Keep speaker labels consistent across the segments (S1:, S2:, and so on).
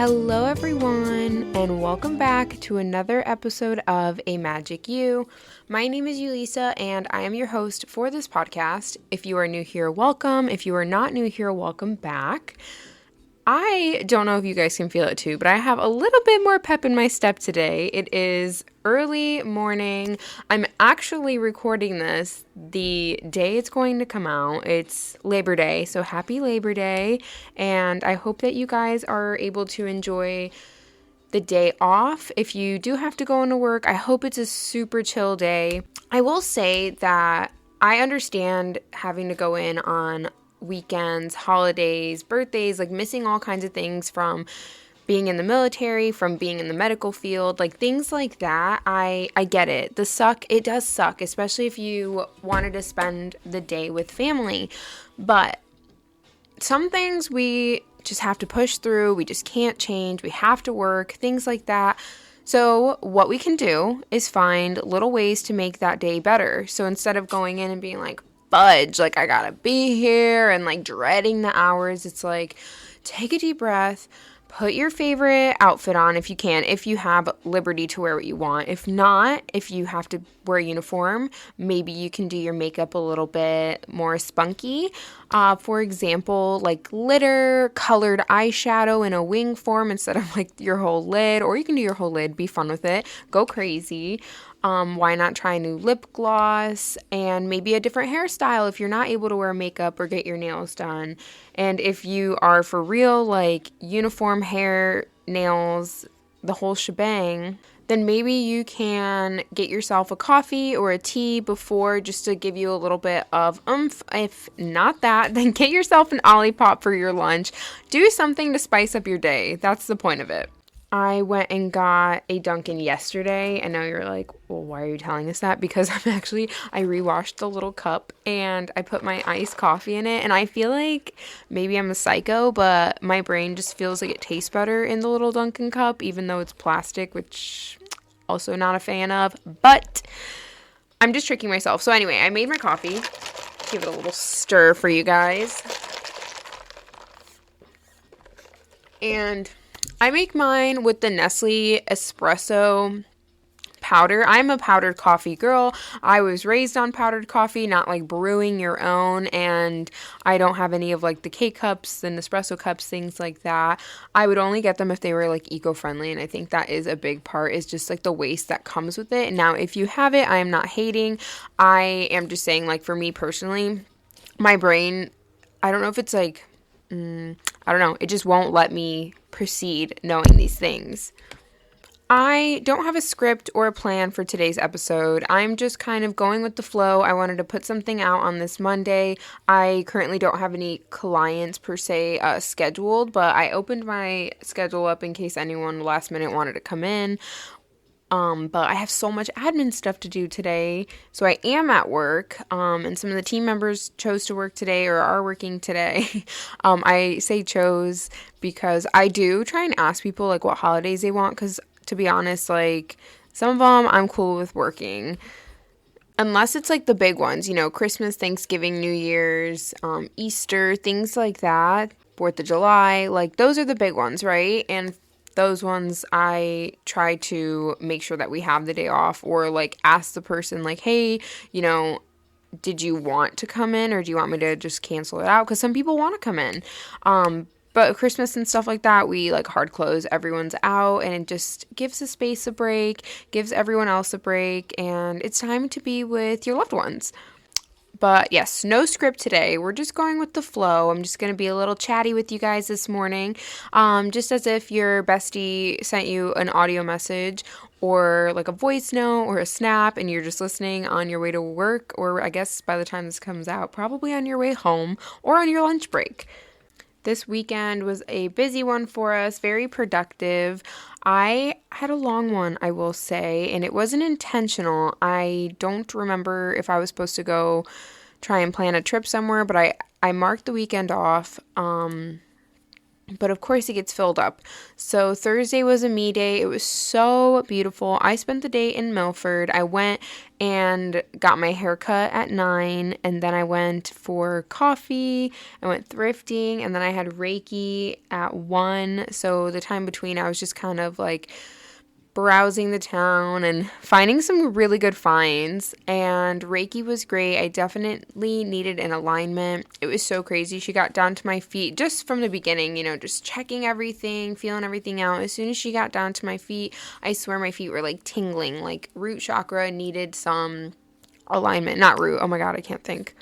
S1: Hello everyone, and welcome back to another episode of A Magic You. My name is Yulisa, and I am your host for this podcast. If you are new here, welcome. If you are not new here, welcome back. I don't know if you guys can feel it too, but I have a little bit more pep in my step today. It is early morning. I'm actually recording this the day it's going to come out. It's Labor Day, so happy Labor Day. And I hope that you guys are able to enjoy the day off. If you do have to go into work, I hope it's a super chill day. I will say that I understand having to go in on weekends, holidays, birthdays, like missing all kinds of things from being in the military, from being in the medical field, like things like that. I get it. It does suck, especially if you wanted to spend the day with family. But some things we just have to push through. We just can't change. We have to work, things like that. So what we can do is find little ways to make that day better. So instead of going in and being like, fudge, like I gotta be here and like dreading the hours, it's like take a deep breath, put your favorite outfit on if you can, if you have liberty to wear what you want. If not, if you have to wear a uniform, maybe you can do your makeup a little bit more spunky. For example, like glitter, colored eyeshadow in a wing form instead of like your whole lid, or you can do your whole lid, be fun with it, go crazy. Why not try a new lip gloss and maybe a different hairstyle if you're not able to wear makeup or get your nails done. And if you are for real, like uniform hair, nails, the whole shebang, then maybe you can get yourself a coffee or a tea before just to give you a little bit of oomph. If not that, then get yourself an Olipop for your lunch. Do something to spice up your day. That's the point of it. I went and got a Dunkin' yesterday. I know you're like, well, why are you telling us that? Because I rewashed the little cup and I put my iced coffee in it. And I feel like maybe I'm a psycho, but my brain just feels like it tastes better in the little Dunkin' cup, even though it's plastic, which also not a fan of. But I'm just tricking myself. So anyway, I made my coffee. Give it a little stir for you guys. And I make mine with the Nestle espresso powder. I'm a powdered coffee girl. I was raised on powdered coffee, not like brewing your own, and I don't have any of like the K-cups and Nespresso cups, things like that. I would only get them if they were like eco-friendly, and I think that is a big part, is just like the waste that comes with it. Now, if you have it, I am not hating. I am just saying, like, for me personally, my brain, I don't know if it's like, I don't know, it just won't let me proceed knowing these things. I don't have a script or a plan for today's episode. I'm just kind of going with the flow. I wanted to put something out on this Monday. I currently don't have any clients per se scheduled, but I opened my schedule up in case anyone last minute wanted to come in. But I have so much admin stuff to do today, so I am at work, and some of the team members chose to work today or are working today. I say chose because I do try and ask people, like, what holidays they want, because, to be honest, like, some of them I'm cool with working. Unless it's, like, the big ones, you know, Christmas, Thanksgiving, New Year's, Easter, things like that, 4th of July, like, those are the big ones, right? And those ones I try to make sure that we have the day off, or like ask the person like, hey, you know, did you want to come in or do you want me to just cancel it out? Because some people want to come in. But Christmas and stuff like that, we like hard close, everyone's out, and it just gives the space a break, gives everyone else a break, and it's time to be with your loved ones. But yes, no script today. We're just going with the flow. I'm just going to be a little chatty with you guys this morning. Just as if your bestie sent you an audio message or like a voice note or a snap and you're just listening on your way to work, or I guess by the time this comes out, probably on your way home or on your lunch break. This weekend was a busy one for us, very productive. I had a long one, I will say, and it wasn't intentional. I don't remember if I was supposed to go try and plan a trip somewhere, but I marked the weekend off. But of course it gets filled up. So Thursday was a me day. It was so beautiful. I spent the day in Milford. I went and got my hair cut at 9, and then I went for coffee. I went thrifting, and then I had Reiki at 1. So the time between, I was just kind of like browsing the town and finding some really good finds, and Reiki was great. I definitely needed an alignment. It was so crazy. She got down to my feet just from the beginning, just checking everything, feeling everything out. As soon as she got down to my feet, I swear my feet were like tingling, like root chakra needed some alignment. Not root, oh my god, I can't think.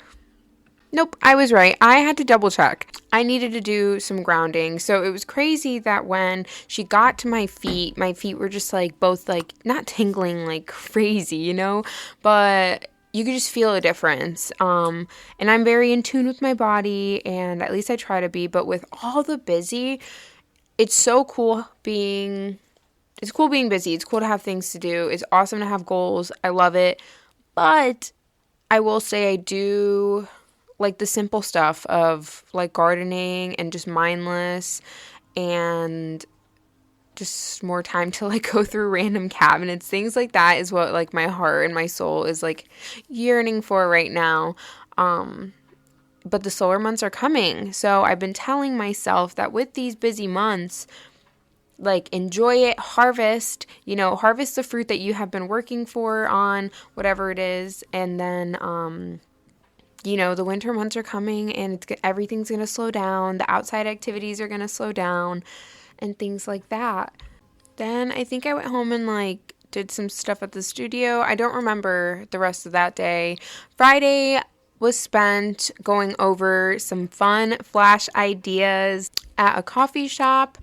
S1: Nope, I was right. I had to double check. I needed to do some grounding. So it was crazy that when she got to my feet were just like both like not tingling like crazy, but you could just feel a difference. And I'm very in tune with my body, and at least I try to be, but with all the busy, it's so cool being busy. It's cool to have things to do. It's awesome to have goals. I love it. But I will say I do like the simple stuff of like gardening and just mindless and just more time to like go through random cabinets. Things like that is what like my heart and my soul is like yearning for right now. But the solar months are coming. So I've been telling myself that with these busy months, like enjoy it, harvest the fruit that you have been working for on whatever it is. And then, the winter months are coming, and everything's going to slow down. The outside activities are going to slow down and things like that. Then I think I went home and like did some stuff at the studio. I don't remember the rest of that day. Friday was spent going over some fun flash ideas at a coffee shop,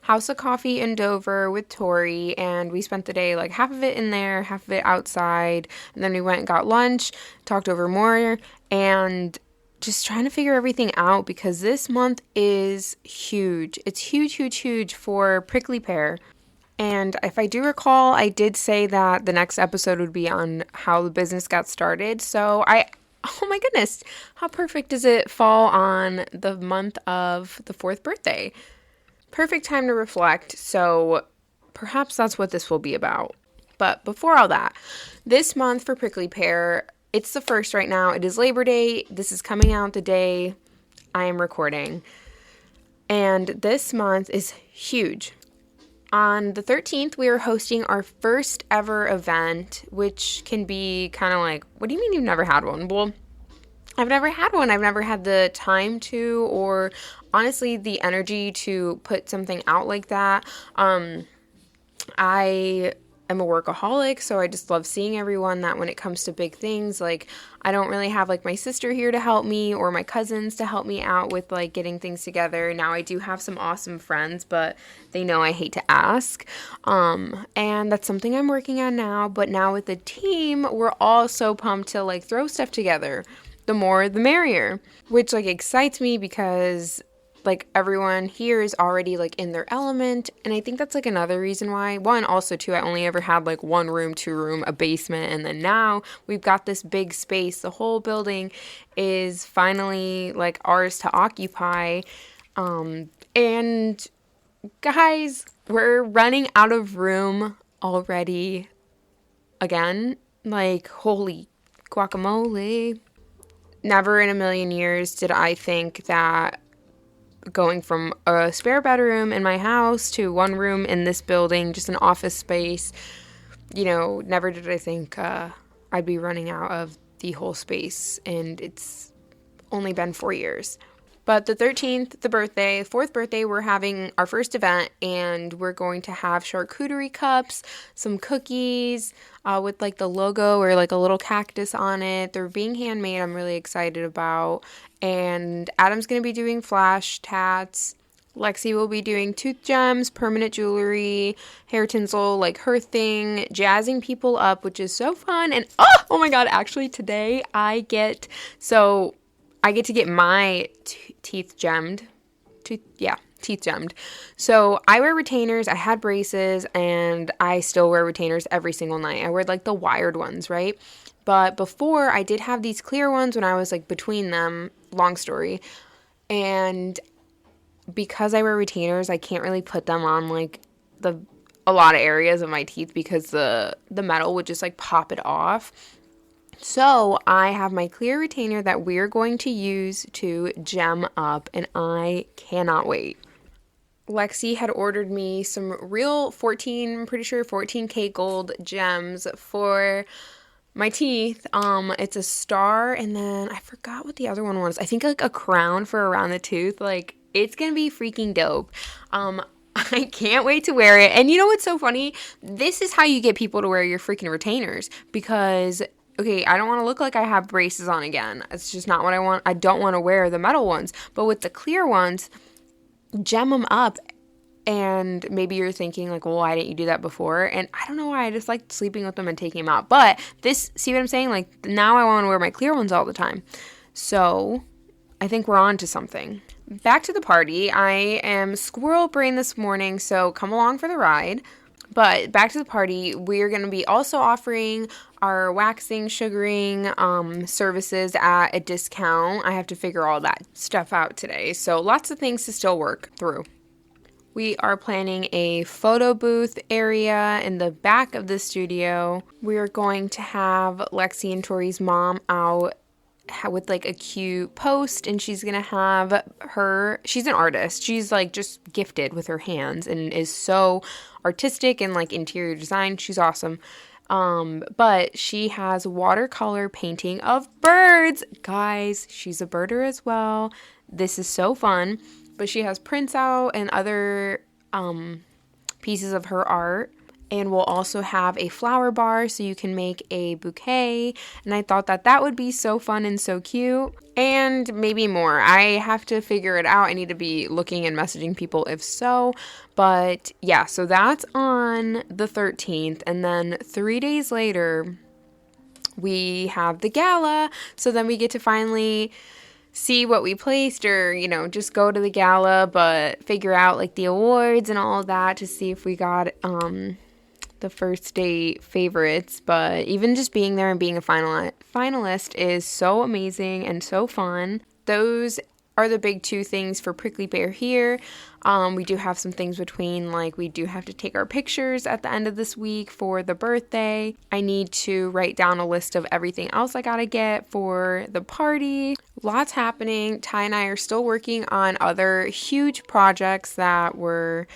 S1: House of Coffee in Dover with Tori, and we spent the day like half of it in there, half of it outside, and then we went and got lunch, talked over more, and just trying to figure everything out because this month is huge. It's huge, huge, huge for Prickly Pear. And if I do recall, I did say that the next episode would be on how the business got started. So oh my goodness, how perfect does it fall on the month of the 4th birthday? Perfect time to reflect, so perhaps that's what this will be about. But before all that, this month for Prickly Pear, it's the 1st right now. It is Labor Day. This is coming out the day I am recording. And this month is huge. On the 13th, we are hosting our first ever event, which can be kind of like, what do you mean you've never had one? Well, I've never had one. I've never had the time to, or honestly, the energy to put something out like that. I am a workaholic, so I just love seeing everyone that when it comes to big things, like I don't really have like my sister here to help me or my cousins to help me out with like getting things together. Now I do have some awesome friends, but they know I hate to ask. And that's something I'm working on now. But now with the team, we're all so pumped to like throw stuff together. The more, the merrier, which like excites me because like everyone here is already like in their element. And I think that's like another reason why. One, also too, I only ever had like 1 room, 2 room, a basement. And then now we've got this big space. The whole building is finally like ours to occupy. And guys, we're running out of room already again. Like, holy guacamole. Never in a million years did I think that going from a spare bedroom in my house to 1 room in this building, just an office space, never did I think I'd be running out of the whole space. And it's only been 4 years. But the 13th, the birthday, 4th birthday, we're having our first event, and we're going to have charcuterie cups, some cookies with like the logo or like a little cactus on it. They're being handmade. I'm really excited about. And Adam's going to be doing flash tats. Lexi will be doing tooth gems, permanent jewelry, hair tinsel, like her thing, jazzing people up, which is so fun. And oh my God, actually today I get to get my teeth gemmed. Teeth gemmed. So I wear retainers. I had braces, and I still wear retainers every single night. I wear like the wired ones, right? But before, I did have these clear ones when I was like between them. Long story. And because I wear retainers, I can't really put them on like a lot of areas of my teeth because the metal would just like pop it off. So I have my clear retainer that we're going to use to gem up, and I cannot wait. Lexi had ordered me some real 14K gold gems for my teeth. It's a star, and then I forgot what the other one was. I think like a crown for around the tooth. Like, it's gonna be freaking dope. I can't wait to wear it. And you know what's so funny? This is how you get people to wear your freaking retainers, because okay, I don't want to look like I have braces on again. It's just not what I want. I don't want to wear the metal ones. But with the clear ones, gem them up. And maybe you're thinking like, well, why didn't you do that before? And I don't know why. I just like sleeping with them and taking them out. But this, see what I'm saying? Like, now I want to wear my clear ones all the time. So I think we're on to something. Back to the party. I am squirrel brain this morning, so come along for the ride. But back to the party, we're going to be also offering our waxing, sugaring services at a discount. I have to figure all that stuff out today. So lots of things to still work through. We are planning a photo booth area in the back of the studio. We are going to have Lexi and Tori's mom out with like a cute post, and she's gonna have she's an artist. She's like just gifted with her hands and is so artistic and like interior design. She's awesome. But she has watercolor painting of birds. Guys, she's a birder as well. This is so fun. But she has prints out and other pieces of her art. And we'll also have a flower bar so you can make a bouquet. And I thought that would be so fun and so cute. And maybe more. I have to figure it out. I need to be looking and messaging people if so. But yeah, so that's on the 13th. And then 3 days later, we have the gala. So then we get to finally see what we placed, or, you know, just go to the gala, but figure out like the awards and all of that to see if we got the first day favorites. But even just being there and being a finalist is so amazing and so fun. Those are the big two things for Prickly Pear here. We do have some things between, like we do have to take our pictures at the end of this week for the birthday. I need to write down a list of everything else I gotta get for the party. Lots happening. Ty and I are still working on other huge projects that we're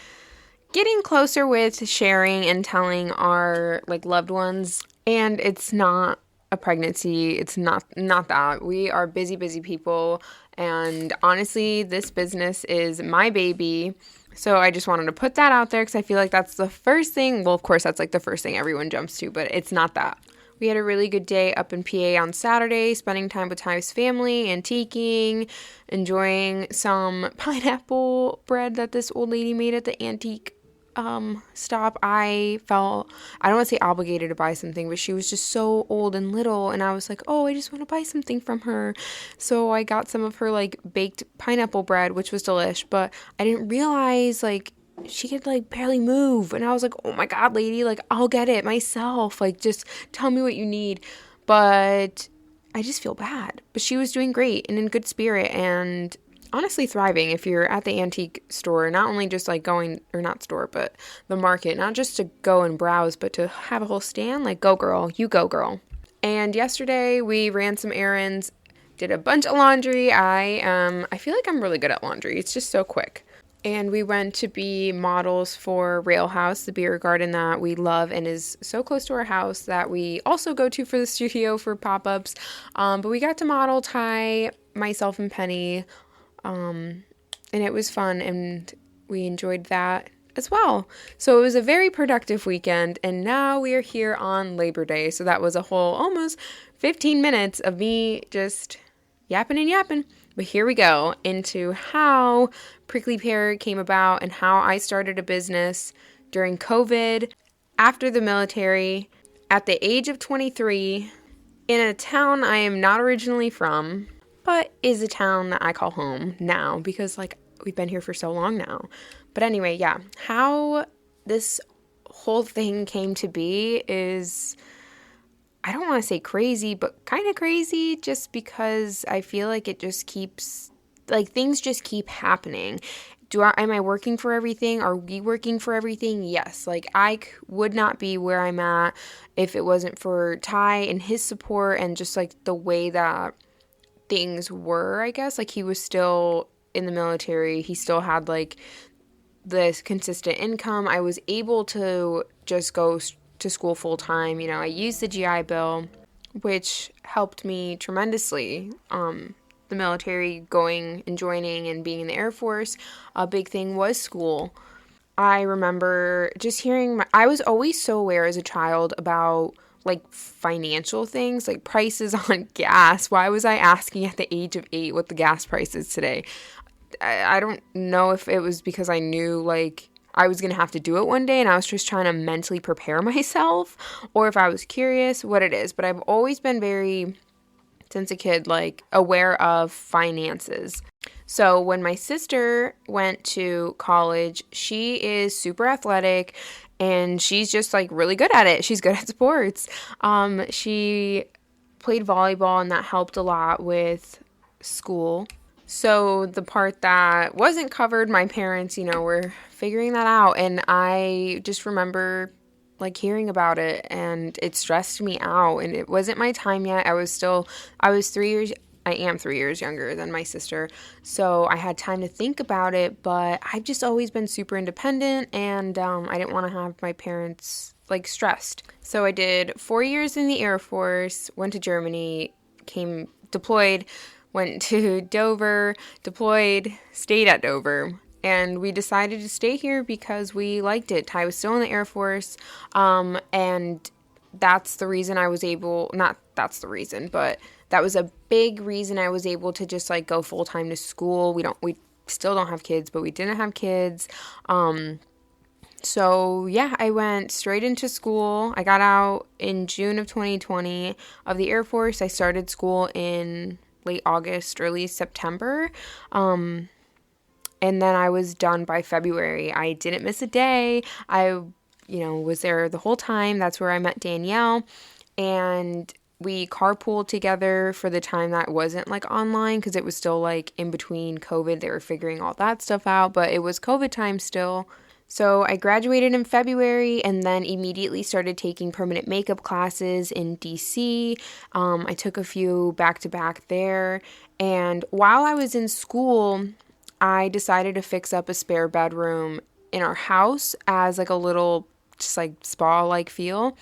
S1: getting closer with sharing and telling our like loved ones. And it's not a pregnancy. It's not that. We are busy people. And honestly, this business is my baby. So I just wanted to put that out there because I feel like that's the first thing. Well, of course, that's like the first thing everyone jumps to, but it's not that. We had a really good day up in PA on Saturday, spending time with Ty's family, antiquing, enjoying some pineapple bread that this old lady made at the antique stop. I don't want to say obligated to buy something, but she was just so old and little, and I was like, oh, I just want to buy something from her. So I got some of her like baked pineapple bread, which was delish, but I didn't realize like she could like barely move, and I was like, oh my god, lady, like I'll get it myself, like just tell me what you need. But I just feel bad. But she was doing great and in good spirit and honestly thriving. If you're at the antique store, not only just like going, or not store, but the market, not just to go and browse, but to have a whole stand, like go girl, you go girl. And yesterday we ran some errands, did a bunch of laundry. I feel like I'm really good at laundry. It's just so quick. And we went to be models for Rail House, the beer garden that we love and is so close to our house that we also go to for the studio for pop-ups. But we got to model Ty, myself, and Penny. And it was fun, and we enjoyed that as well. So it was a very productive weekend, and now we are here on Labor Day. So that was a whole almost 15 minutes of me just yapping and yapping. But here we go into how Prickly Pear came about and how I started a business during COVID, after the military, at the age of 23, in a town I am not originally from, but is a town that I call home now because like we've been here for so long now. But anyway, yeah, how this whole thing came to be is, I don't want to say crazy, but kind of crazy, just because I feel like it just keeps, like things just keep happening. Am I working for everything? Are we working for everything? Yes. Like, would not be where I'm at if it wasn't for Ty and his support and just like the way that things were, I guess. Like, he was still in the military. He still had like this consistent income. I was able to just go to school full time. You know, I used the GI Bill, which helped me tremendously. The military, going and joining and being in the Air Force, a big thing was school. I remember just hearing, I was always so aware as a child about like financial things, like prices on gas. Why was I asking at the age of 8 what the gas price is today? I don't know if it was because I knew like I was going to have to do it one day and I was just trying to mentally prepare myself, or if I was curious what it is. But I've always been very, since a kid, like aware of finances. So when my sister went to college, she is super athletic and she's just like really good at it. She's good at sports. She played volleyball and that helped a lot with school. So the part that wasn't covered, my parents, were figuring that out. And I just remember like hearing about it and it stressed me out, and it wasn't my time yet. I am 3 years younger than my sister. So I had time to think about it, but I've just always been super independent, and I didn't want to have my parents like stressed. So I did 4 years in the Air Force, went to Germany, came deployed, went to Dover, deployed, stayed at Dover. And we decided to stay here because we liked it. Ty was still in the Air Force, and that's the reason I was able, not that's the reason, but that was a big reason I was able to just like go full-time to school. We still don't have kids, but we didn't have kids. So yeah, I went straight into school. I got out in June of 2020 of the Air Force. I started school in late August, early September. And then I was done by February. I didn't miss a day. I, was there the whole time. That's where I met Danielle. And we carpooled together for the time that wasn't like online, because it was still like in between COVID. They were figuring all that stuff out, but it was COVID time still. So I graduated in February and then immediately started taking permanent makeup classes in DC. I took a few back-to-back there. And while I was in school, I decided to fix up a spare bedroom in our house as like a little just like spa-like feel.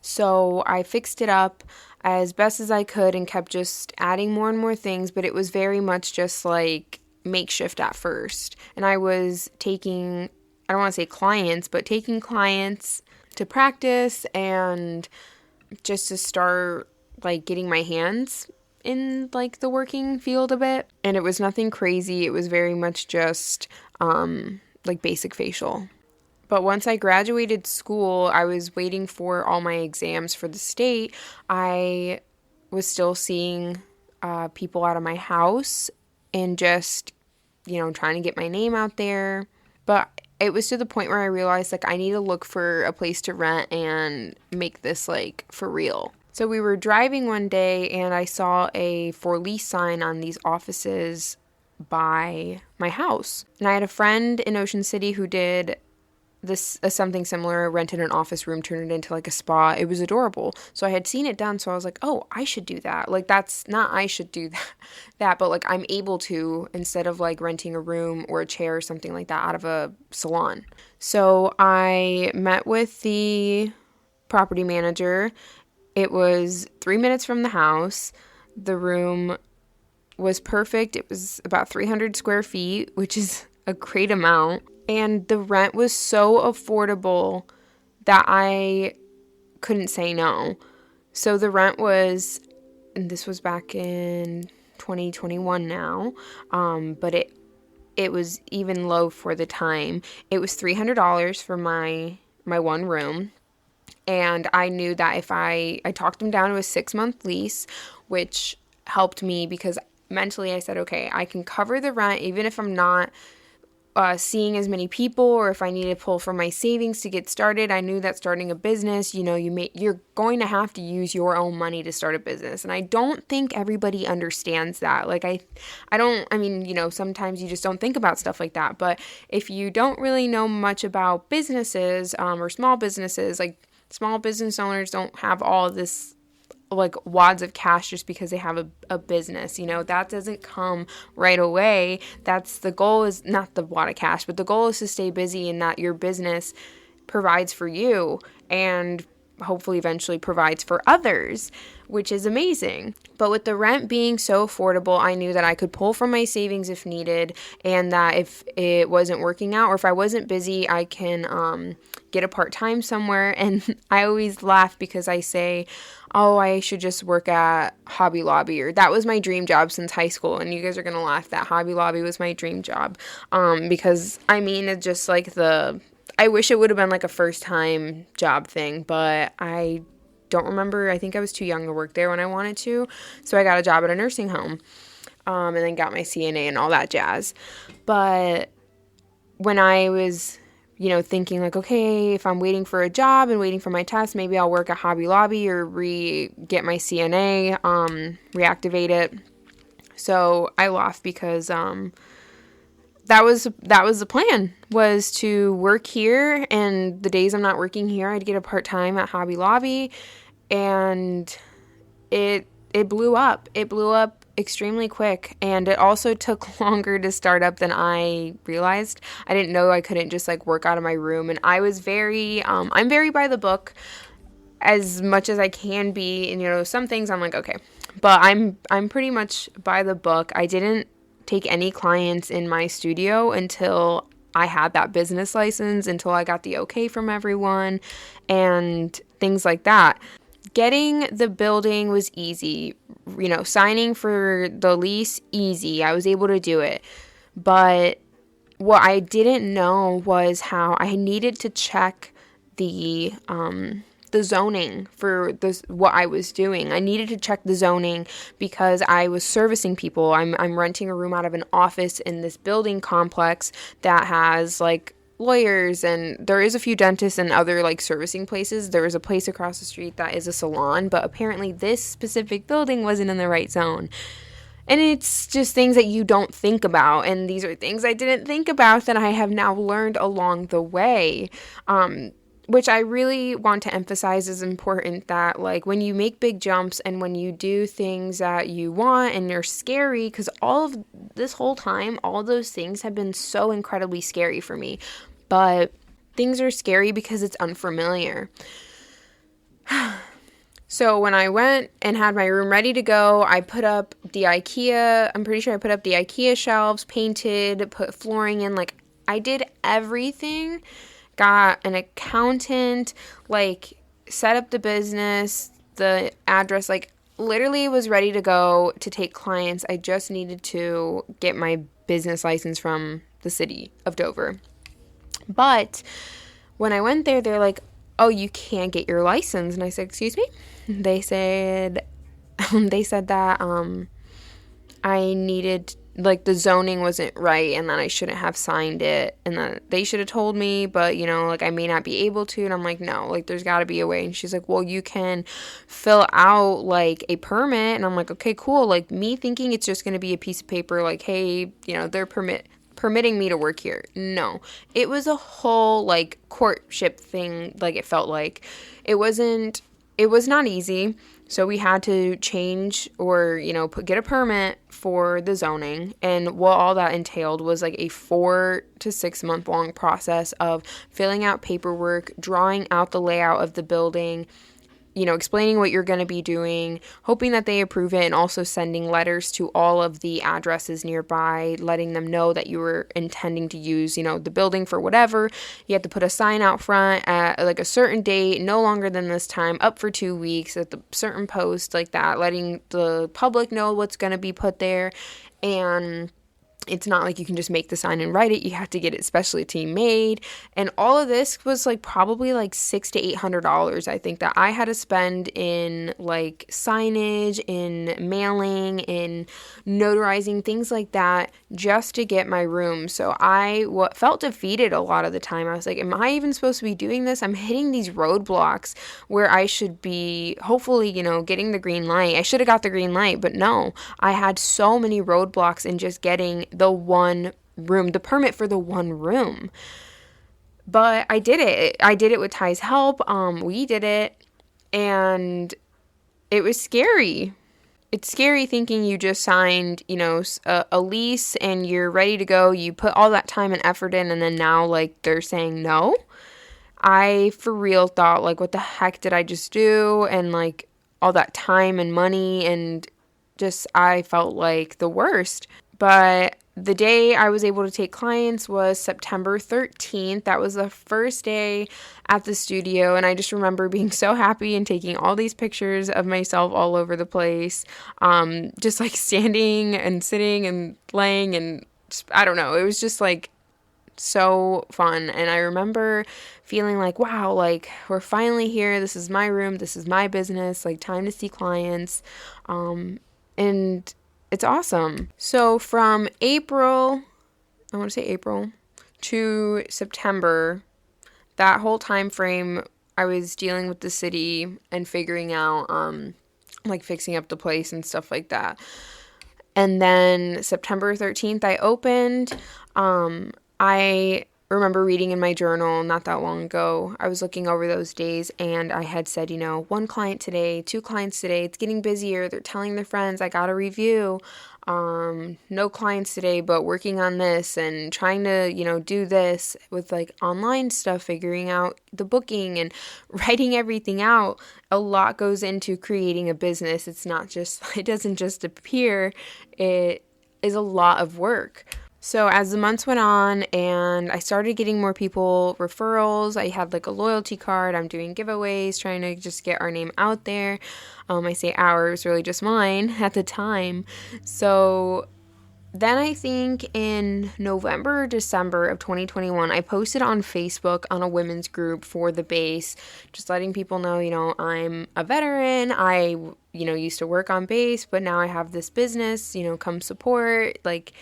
S1: So I fixed it up as best as I could and kept just adding more and more things, but it was very much just like makeshift at first. And I was taking, I don't want to say clients, but taking clients to practice and just to start like getting my hands in like the working field a bit. And it was nothing crazy. It was very much just like basic facial. But once I graduated school, I was waiting for all my exams for the state. I was still seeing people out of my house and just, trying to get my name out there. But it was to the point where I realized like I need to look for a place to rent and make this like for real. So we were driving one day and I saw a for lease sign on these offices by my house. And I had a friend in Ocean City who did this something similar, rented an office room, turned it into like a spa. It was adorable. So I had seen it done, so I was like, oh, I should do that. Like, that's not I should do that, but like I'm able to, instead of like renting a room or a chair or something like that out of a salon. So I met with the property manager. It was 3 minutes from the house. The room was perfect. It was about 300 square feet, which is a great amount. And the rent was so affordable that I couldn't say no. So the rent was, and this was back in 2021 now, but it was even low for the time. It was $300 for my one room. And I knew that if I talked him down to a 6-month lease, which helped me because mentally I said, okay, I can cover the rent even if I'm not seeing as many people, or if I need to pull from my savings to get started. I knew that starting a business, you're going to have to use your own money to start a business. And I don't think everybody understands that. Like sometimes you just don't think about stuff like that. But if you don't really know much about businesses, or small businesses, like small business owners don't have all this like wads of cash just because they have a business. That doesn't come right away. The goal is not the wad of cash, but the goal is to stay busy and that your business provides for you and hopefully eventually provides for others, which is amazing. But with the rent being so affordable, I knew that I could pull from my savings if needed, and that if it wasn't working out or if I wasn't busy, I can get a part-time somewhere. And I always laugh because I say, oh, I should just work at Hobby Lobby, or that was my dream job since high school. And you guys are going to laugh that Hobby Lobby was my dream job. Because it's just like I wish it would have been like a first time job thing, but I don't remember. I think I was too young to work there when I wanted to. So I got a job at a nursing home, and then got my CNA and all that jazz. But when I was, thinking like, okay, if I'm waiting for a job and waiting for my test, maybe I'll work at Hobby Lobby or get my CNA, reactivate it. So I laugh because, that was the plan, was to work here, and the days I'm not working here, I'd get a part-time at Hobby Lobby, and it blew up. It blew up extremely quick, and it also took longer to start up than I realized. I didn't know I couldn't just like work out of my room, and I was I'm very by the book as much as I can be, and some things I'm like, okay, but I'm pretty much by the book. I didn't take any clients in my studio until I had that business license, until I got the okay from everyone and things like that. Getting the building was easy, signing for the lease, easy. I was able to do it. But what I didn't know was how I needed to check the zoning for what I was doing. I needed to check the zoning because I was servicing people. I'm renting a room out of an office in this building complex that has like lawyers, and there is a few dentists and other like servicing places. There is a place across the street that is a salon, but apparently this specific building wasn't in the right zone. And it's just things that you don't think about, and these are things I didn't think about that I have now learned along the way. Which I really want to emphasize is important, that like when you make big jumps and when you do things that you want and they're scary, because all of this whole time, all those things have been so incredibly scary for me. But things are scary because it's unfamiliar. So when I went and had my room ready to go, I put up the IKEA, I'm pretty sure I put up the IKEA shelves, painted, put flooring in, like I did everything. Got an accountant, like set up the business, the address, like literally was ready to go to take clients. I just needed to get my business license from the city of Dover. But when I went there, they're like, oh, you can't get your license. And I said, excuse me? They said that I needed, like, the zoning wasn't right and that I shouldn't have signed it and that they should have told me, but, like, I may not be able to. And I'm like, no, like, there's got to be a way. And she's like, well, you can fill out, like, a permit. And I'm like, okay, cool. Like, me thinking it's just going to be a piece of paper, like, hey, they're permitting me to work here. No, it was a whole, like, courtship thing. Like, it felt like it was not easy. So we had to change or, get a permit for the zoning. And what all that entailed was like a 4 to 6 month long process of filling out paperwork, drawing out the layout of the building, explaining what you're going to be doing, hoping that they approve it, and also sending letters to all of the addresses nearby, letting them know that you were intending to use, the building for whatever. You had to put a sign out front at like a certain date, no longer than this time, up for 2 weeks at the certain post, like that, letting the public know what's going to be put there. And It's not like you can just make the sign and write it. You have to get it specialty made. And all of this was like probably like $600 to $800, I think, that I had to spend in like signage, in mailing, in notarizing, things like that, just to get my room. So I felt defeated a lot of the time. I was like, am I even supposed to be doing this? I'm hitting these roadblocks where I should be hopefully, getting the green light. I should have got the green light, but no, I had so many roadblocks in just getting the one room, the permit for the one room. But I did it. I did it with Ty's help. We did it, and it was scary. It's scary thinking you just signed, a lease and you're ready to go. You put all that time and effort in, and then now, like, they're saying no. I, for real, thought, like, what the heck did I just do? And, like, all that time and money, and just, I felt like the worst. But the day I was able to take clients was September 13th. That was the first day at the studio, and I just remember being so happy and taking all these pictures of myself all over the place, just like standing and sitting and laying, and just, I don't know, it was just like so fun. And I remember feeling like, wow, like, we're finally here. This is my room. This is my business. Like, time to see clients. And it's awesome. So from April to September, that whole time frame, I was dealing with the city and figuring out, like, fixing up the place and stuff like that. And then September 13th, I opened. I remember reading in my journal not that long ago, I was looking over those days, and I had said, one client today, 2 clients today, it's getting busier, they're telling their friends, I got a review, no clients today, but working on this and trying to, do this with like online stuff, figuring out the booking and writing everything out. A lot goes into creating a business. It doesn't just appear, it is a lot of work. So as the months went on and I started getting more people referrals, I had like a loyalty card. I'm doing giveaways, trying to just get our name out there. I say ours, really just mine at the time. So then I think in November or December of 2021, I posted on Facebook on a women's group for the base, just letting people know, I'm a veteran. I, used to work on base, but now I have this business, come support, like,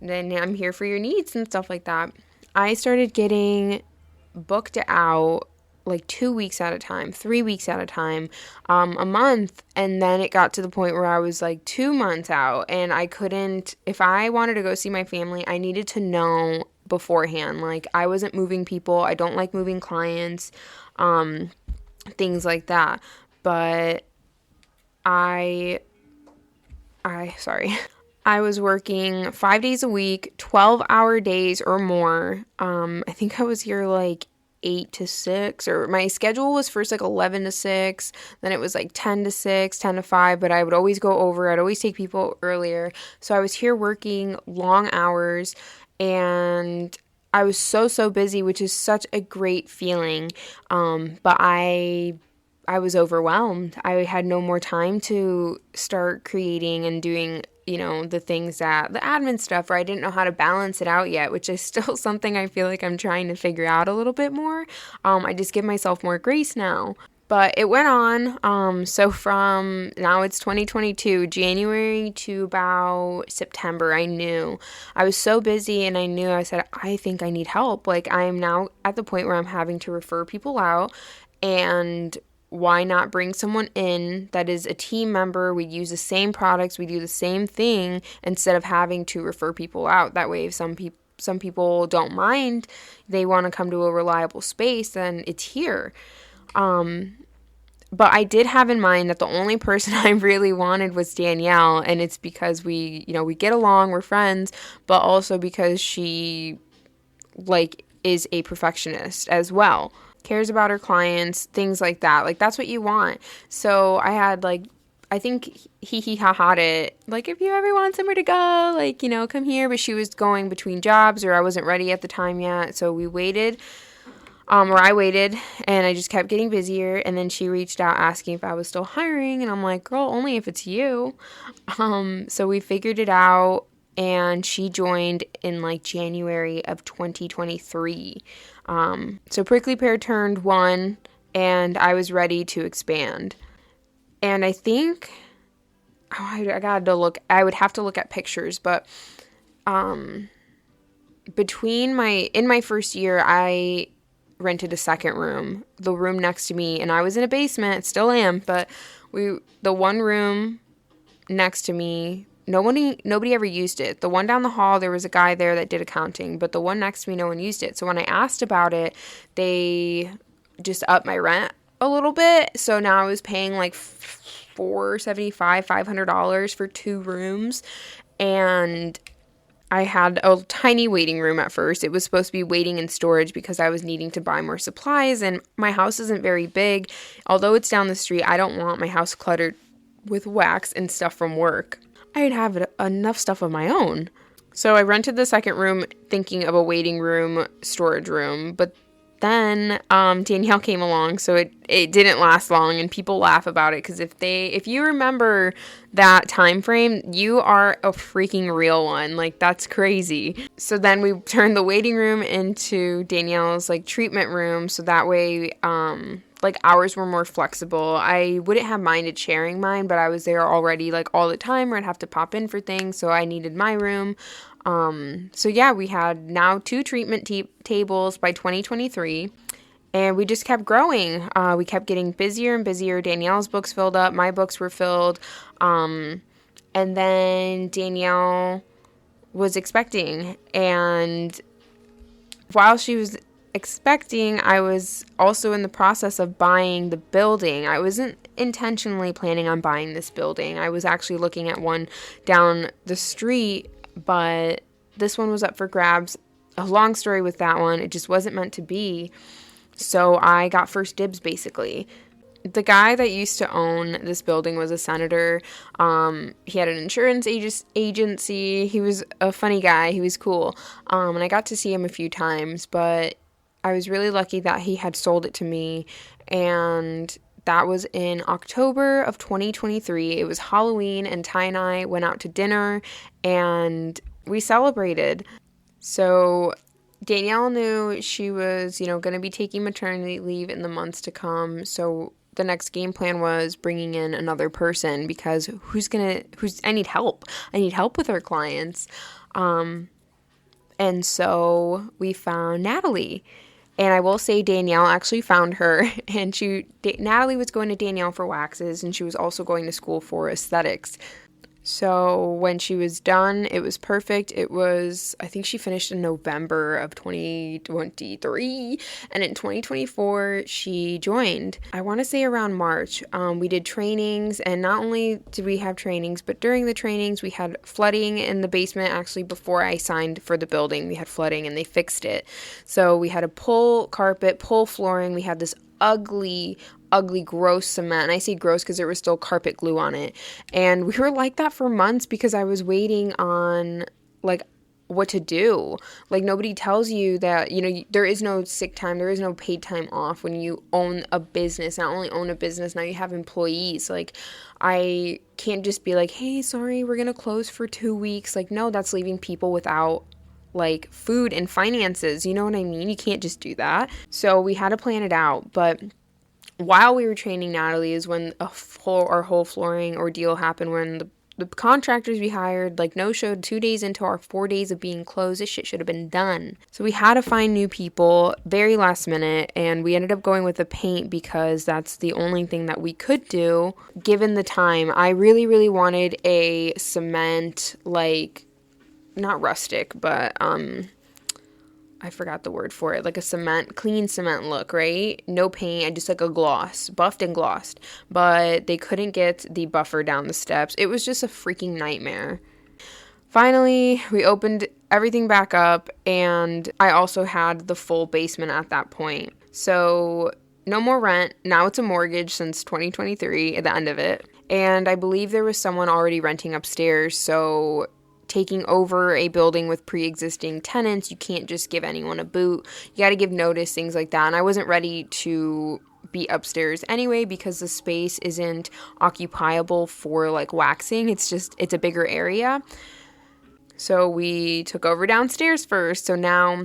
S1: then I'm here for your needs and stuff like that. I started getting booked out like 2 weeks at a time, 3 weeks at a time, a month. And then it got to the point where I was like 2 months out, and I couldn't, if I wanted to go see my family, I needed to know beforehand. Like, I wasn't moving people. I don't like moving clients, things like that. But I was working 5 days a week, 12-hour days or more. I think I was here like 8 to 6, or my schedule was first like 11 to 6, then it was like 10 to 6, 10 to 5, but I would always go over. I'd always take people earlier. So I was here working long hours, and I was so busy, which is such a great feeling. But I was overwhelmed. I had no more time to start creating and doing, the things that, the admin stuff, or I didn't know how to balance it out yet, which is still something I feel like I'm trying to figure out a little bit more. I just give myself more grace now. But it went on. So from now it's 2022, January to about September, I knew I was so busy, and I said, I think I need help. Like, I am now at the point where I'm having to refer people out, and why not bring someone in that is a team member? We use the same products, we do the same thing, instead of having to refer people out. That way, if some people don't mind, they want to come to a reliable space, then it's here. But I did have in mind that the only person I really wanted was Danielle, and it's because we get along, we're friends, but also because she, like, is a perfectionist as well. Cares about her clients, things like that. Like, that's what you want. So I had, like, I think he ha-ha'd it. Like, if you ever want somewhere to go, like, come here. But she was going between jobs, or I wasn't ready at the time yet. So we waited, or I waited, and I just kept getting busier. And then she reached out asking if I was still hiring. And I'm like, girl, only if it's you. So we figured it out. and she joined in like January of 2023. So Prickly Pear turned 1, and I was ready to expand. And I think, I would have to look at pictures, but in my first year, I rented a second room, the room next to me, and I was in a basement, still am, but the one room next to me, nobody ever used it. The one down the hall, there was a guy there that did accounting, but the one next to me, no one used it. So when I asked about it, they just upped my rent a little bit. So now I was paying like $500 for 2 rooms, and I had a tiny waiting room at first. It was supposed to be waiting and storage because I was needing to buy more supplies, and my house isn't very big. Although it's down the street, I don't want my house cluttered with wax and stuff from work. I'd have enough stuff of my own. So I rented the second room thinking of a waiting room, storage room, but then Danielle came along, so it didn't last long, and people laugh about it because if you remember that time frame, you are a freaking real one. Like, that's crazy. So then we turned the waiting room into Danielle's like treatment room, so that way like hours were more flexible. I wouldn't have minded sharing mine, but I was there already like all the time where I'd have to pop in for things, so I needed my room. So yeah, we had now 2 treatment tables by 2023, and we just kept growing. We kept getting busier and busier. Danielle's books filled up, my books were filled, and then Danielle was expecting, and while she was expecting, I was also in the process of buying the building. I wasn't intentionally planning on buying this building. I was actually looking at one down the street, but this one was up for grabs. A long story with that one. It just wasn't meant to be. So I got first dibs, basically. The guy that used to own this building was a senator. He had an insurance agency. He was a funny guy. He was cool. And I got to see him a few times, but I was really lucky that he had sold it to me, and that was in October of 2023. It was Halloween, and Ty and I went out to dinner, and we celebrated. So Danielle knew she was, going to be taking maternity leave in the months to come. So the next game plan was bringing in another person, because I need help. I need help with our clients. And so we found Natalie. And I will say Danielle actually found her, and Natalie was going to Danielle for waxes, and she was also going to school for aesthetics. So when she was done, it was perfect. I think she finished in November of 2023, and in 2024, she joined. I want to say around March. We did trainings, and not only did we have trainings, but during the trainings, we had flooding in the basement. Actually, before I signed for the building, we had flooding, and they fixed it. So we had to pull carpet, pull flooring. We had this ugly, gross cement. And I say gross because there was still carpet glue on it. And we were like that for months because I was waiting on, like, what to do. Like, nobody tells you that, there is no sick time, there is no paid time off when you own a business. Not only own a business, now you have employees. Like, I can't just be like, hey, sorry, we're going to close for 2 weeks. Like, no, that's leaving people without like food and finances. You know what I mean? You can't just do that. So we had to plan it out. But while we were training Natalie is when our whole flooring ordeal happened, when the contractors we hired no-showed 2 days into our 4 days of being closed. This shit should have been done. So we had to find new people very last minute, and we ended up going with the paint because that's the only thing that we could do given the time. I really, really wanted a cement, not rustic, but I forgot the word for it, like a clean cement look, right? No paint, and just like a gloss, buffed and glossed. But they couldn't get the buffer down the steps. It was just a freaking nightmare. Finally, we opened everything back up, and I also had the full basement at that point. So no more rent. Now it's a mortgage since 2023 at the end of it. And I believe there was someone already renting upstairs, so taking over a building with pre-existing tenants, you can't just give anyone a boot. You got to give notice, things like that. And I wasn't ready to be upstairs anyway because the space isn't occupiable for waxing. It's a bigger area. So we took over downstairs first. So now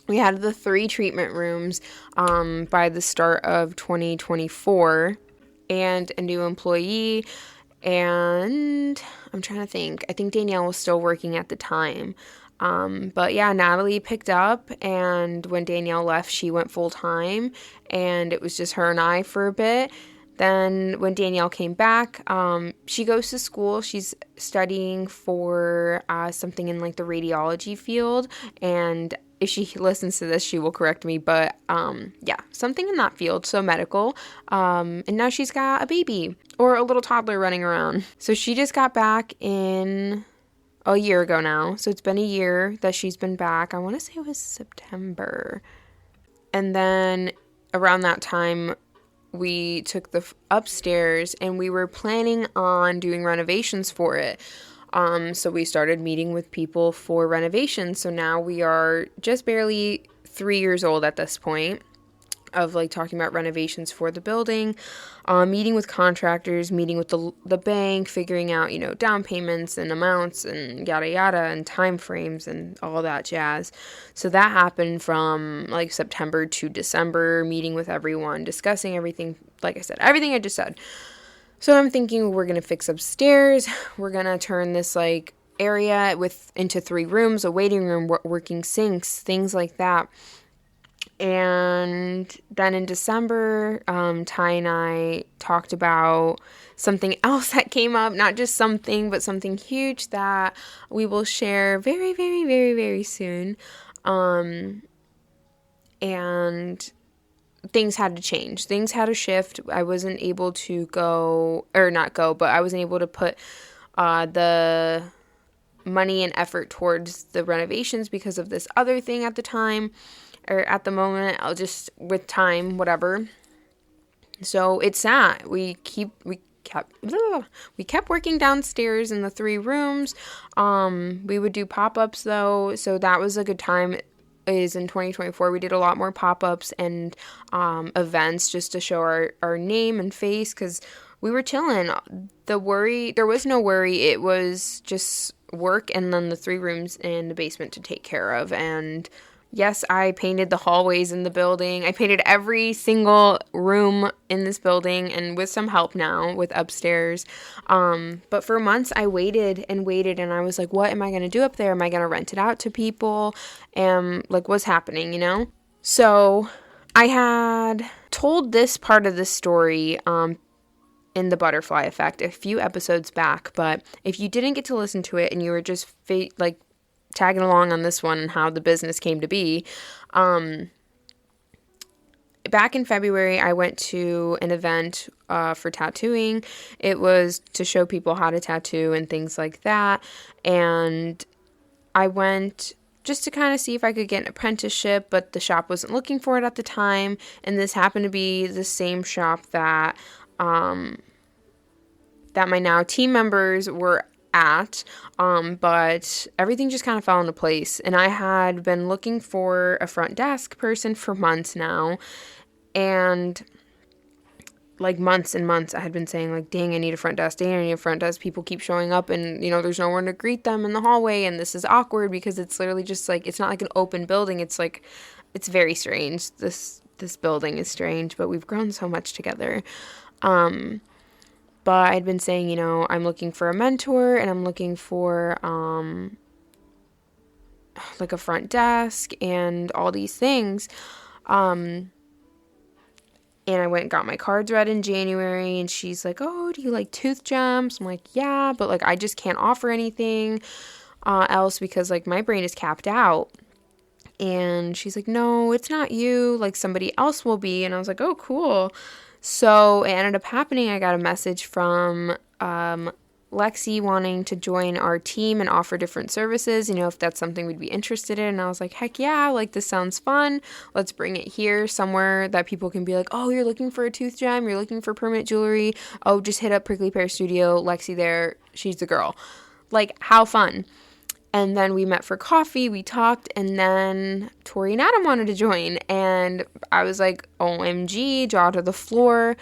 S1: we had the 3 treatment rooms by the start of 2024, and a new employee. And I'm trying to think. I think Danielle was still working at the time. But yeah, Natalie picked up, and when Danielle left, she went full time, and it was just her and I for a bit. Then when Danielle came back, she goes to school. She's studying for something in like the radiology field, and if she listens to this, she will correct me, but yeah, something in that field, so medical. And now she's got a baby, or a little toddler running around. So she just got back in a year ago now. So it's been a year that she's been back. I want to say it was September. And then around that time, we took the upstairs, and we were planning on doing renovations for it. So we started meeting with people for renovations. So now we are just barely 3 years old at this point of like talking about renovations for the building, meeting with contractors, meeting with the bank, figuring out, down payments and amounts and yada yada and time frames and all that jazz. So that happened from like September to December, meeting with everyone, discussing everything, like I said, everything I just said. So I'm thinking we're going to fix upstairs. We're going to turn this like area into 3 rooms, a waiting room, working sinks, things like that. And then in December, Ty and I talked about something else that came up, not just something, but something huge that we will share very, very, very, very soon. And things had to change. Things had to shift. I wasn't able to I wasn't able to put the money and effort towards the renovations because of this other thing at the time, or at the moment. I'll just, with time, whatever. So it's that we kept working downstairs in the 3 rooms. We would do pop-ups though, so that was a good time. Is in 2024 we did a lot more pop-ups and events just to show our name and face, because we were chilling. There was no worry. It was just work, and then the 3 rooms in the basement to take care of. And yes, I painted the hallways in the building. I painted every single room in this building, and with some help now with upstairs. But for months I waited, and I was like, what am I going to do up there? Am I going to rent it out to people? And like, what's happening, So I had told this part of the story in the butterfly effect a few episodes back, but if you didn't get to listen to it and you were just tagging along on this one and how the business came to be, back in February, I went to an event for tattooing. It was to show people how to tattoo and things like that, and I went just to kind of see if I could get an apprenticeship, but the shop wasn't looking for it at the time, and this happened to be the same shop that my now team members were at, but everything just kind of fell into place. And I had been looking for a front desk person for months now, and like months and months I had been saying like, dang, I need a front desk, people keep showing up, and there's no one to greet them in the hallway, and this is awkward because it's literally just like, it's not like an open building. It's like, it's very strange. This building is strange, but we've grown so much together. But I'd been saying, I'm looking for a mentor, and I'm looking for, like a front desk and all these things. And I went and got my cards read in January, and she's like, oh, do you like tooth gems? I'm like, yeah, but like, I just can't offer anything, else because like my brain is capped out. And she's like, no, it's not you, like somebody else will be. And I was like, oh, cool. So it ended up happening. I got a message from Lexi wanting to join our team and offer different services, if that's something we'd be interested in. And I was like, heck yeah, like this sounds fun. Let's bring it here somewhere that people can be like, oh, you're looking for a tooth gem, you're looking for permanent jewelry. Oh, just hit up Prickly Pear Studio, Lexi there, she's the girl. Like, how fun. And then we met for coffee, we talked, and then Tori and Adam wanted to join. And I was like, OMG, jaw to the floor.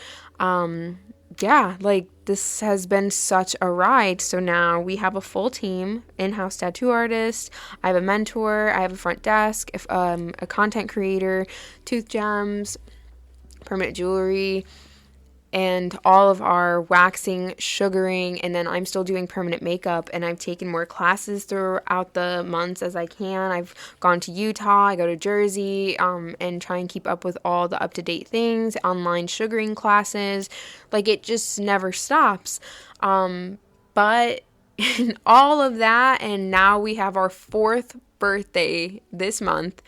S1: yeah, like this has been such a ride. So now we have a full team, in-house tattoo artist. I have a mentor. I have a front desk, a content creator, tooth gems, permanent jewelry, and all of our waxing, sugaring, and then I'm still doing permanent makeup, and I've taken more classes throughout the months as I can. I've gone to Utah, I go to Jersey, and try and keep up with all the up-to-date things, online sugaring classes. Like, it just never stops. But in all of that, and now we have our 4th birthday this month,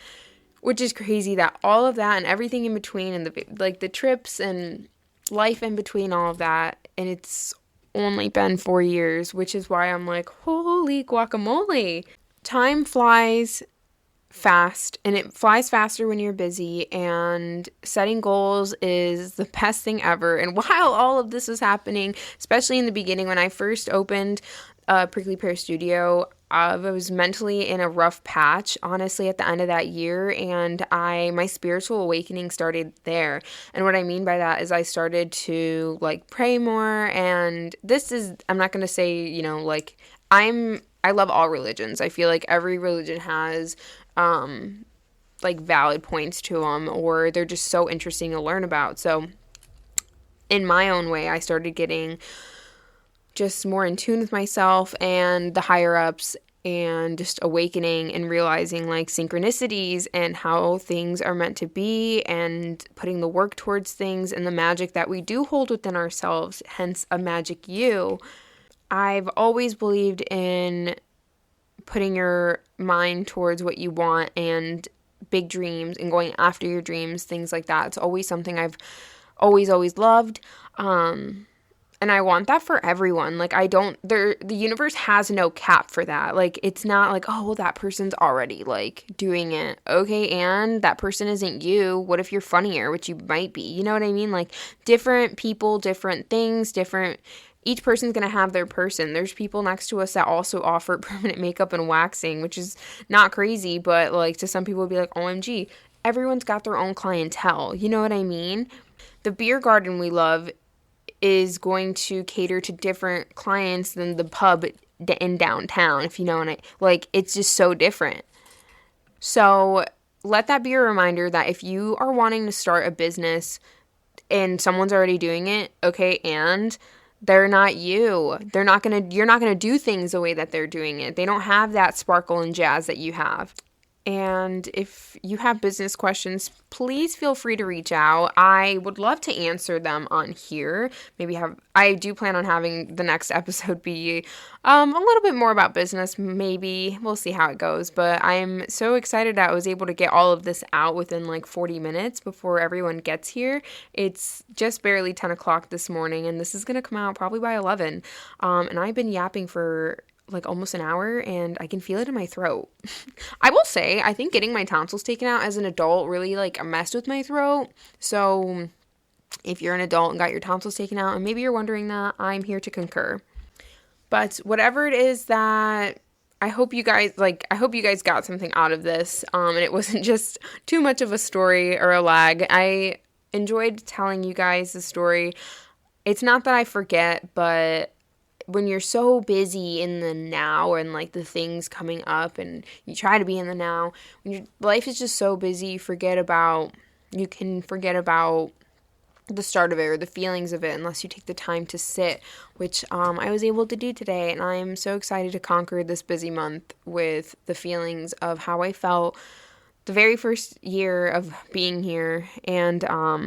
S1: which is crazy that all of that and everything in between, and the trips and life in between all of that, and it's only been 4 years, which is why I'm like, holy guacamole. Time flies fast, and it flies faster when you're busy, and setting goals is the best thing ever. And while all of this was happening, especially in the beginning when I first opened Prickly Pear Studio, I was mentally in a rough patch, honestly, at the end of that year, and my spiritual awakening started there. And what I mean by that is I started to, like, pray more, and I'm not going to say, like, I love all religions. I feel like every religion has, like, valid points to them, or they're just so interesting to learn about. So, in my own way, I started getting just more in tune with myself and the higher ups, and just awakening and realizing, like, synchronicities and how things are meant to be, and putting the work towards things and the magic that we do hold within ourselves, hence a magic you. I've always believed in putting your mind towards what you want and big dreams and going after your dreams, things like that. It's always something I've always loved. And I want that for everyone. Like, the universe has no cap for that. Like, it's not like, oh, well, that person's already, like, doing it. Okay, and that person isn't you. What if you're funnier, which you might be? You know what I mean? Like, different people, different things, each person's going to have their person. There's people next to us that also offer permanent makeup and waxing, which is not crazy, but, like, to some people, it'd be like, OMG. Everyone's got their own clientele. You know what I mean? The beer garden we love is going to cater to different clients than the pub in downtown, if you know what it's just so different. So let that be a reminder that if you are wanting to start a business and someone's already doing it, okay, and they're not you. You're not going to do things the way that they're doing it. They don't have that sparkle and jazz that you have. And if you have business questions, please feel free to reach out. I would love to answer them on here. I do plan on having the next episode be a little bit more about business. Maybe we'll see how it goes. But I'm so excited that I was able to get all of this out within like 40 minutes before everyone gets here. It's just barely 10 o'clock this morning, and this is going to come out probably by 11. And I've been yapping for like almost an hour, and I can feel it in my throat. I will say, I think getting my tonsils taken out as an adult really like messed with my throat. So if you're an adult and got your tonsils taken out, and maybe you're wondering that, I'm here to concur. But whatever it is that I hope you guys got something out of this, and it wasn't just too much of a story or a lag. I enjoyed telling you guys the story. It's not that I forget, but when you're so busy in the now and like the things coming up, and you try to be in the now, when your life is just so busy, you can forget about the start of it or the feelings of it unless you take the time to sit, which I was able to do today. And I'm so excited to conquer this busy month with the feelings of how I felt the very first year of being here, and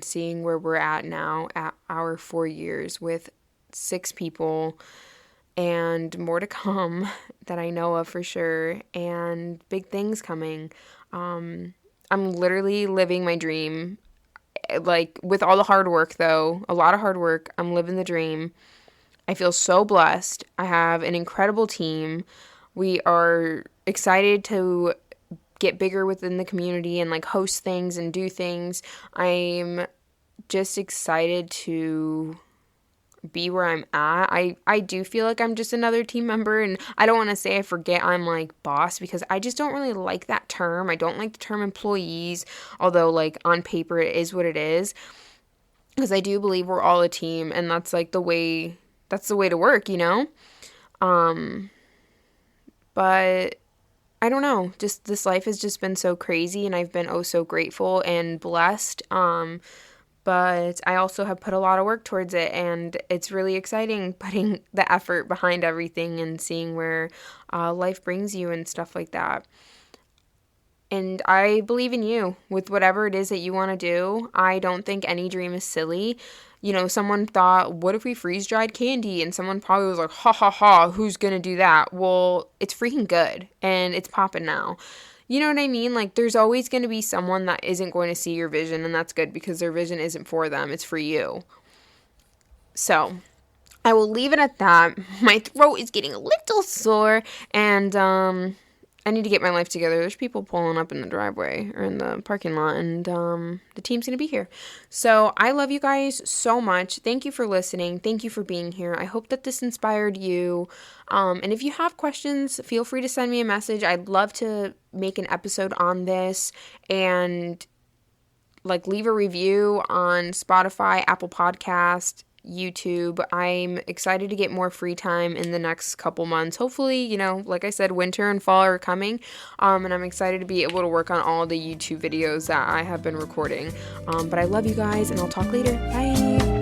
S1: seeing where we're at now at our 4 years with 6 people and more to come that I know of for sure, and big things coming. I'm literally living my dream, like with all the hard work though, a lot of hard work. I'm living the dream. I feel so blessed. I have an incredible team. We are excited to get bigger within the community and like host things and do things. I'm just excited to be where I'm at. I do feel like I'm just another team member, and I don't want to say I forget I'm like boss, because I just don't really like that term. I don't like the term employees, although like on paper it is what it is. because I do believe we're all a team, and that's like that's the way to work, But I don't know, just this life has just been so crazy, and I've been oh so grateful and blessed. But I also have put a lot of work towards it, and it's really exciting putting the effort behind everything and seeing where life brings you and stuff like that. And I believe in you with whatever it is that you want to do. I don't think any dream is silly. Someone thought, what if we freeze dried candy? And someone probably was like, ha ha ha, who's going to do that? Well, it's freaking good and it's popping now. You know what I mean? Like, there's always going to be someone that isn't going to see your vision, and that's good because their vision isn't for them, it's for you. So, I will leave it at that. My throat is getting a little sore, and I need to get my life together. There's people pulling up in the driveway or in the parking lot, and the team's going to be here. So I love you guys so much. Thank you for listening. Thank you for being here. I hope that this inspired you. And if you have questions, feel free to send me a message. I'd love to make an episode on this and leave a review on Spotify, Apple Podcast, YouTube. I'm excited to get more free time in the next couple months. Hopefully, like I said, winter and fall are coming. And I'm excited to be able to work on all the YouTube videos that I have been recording. But I love you guys, and I'll talk later. Bye.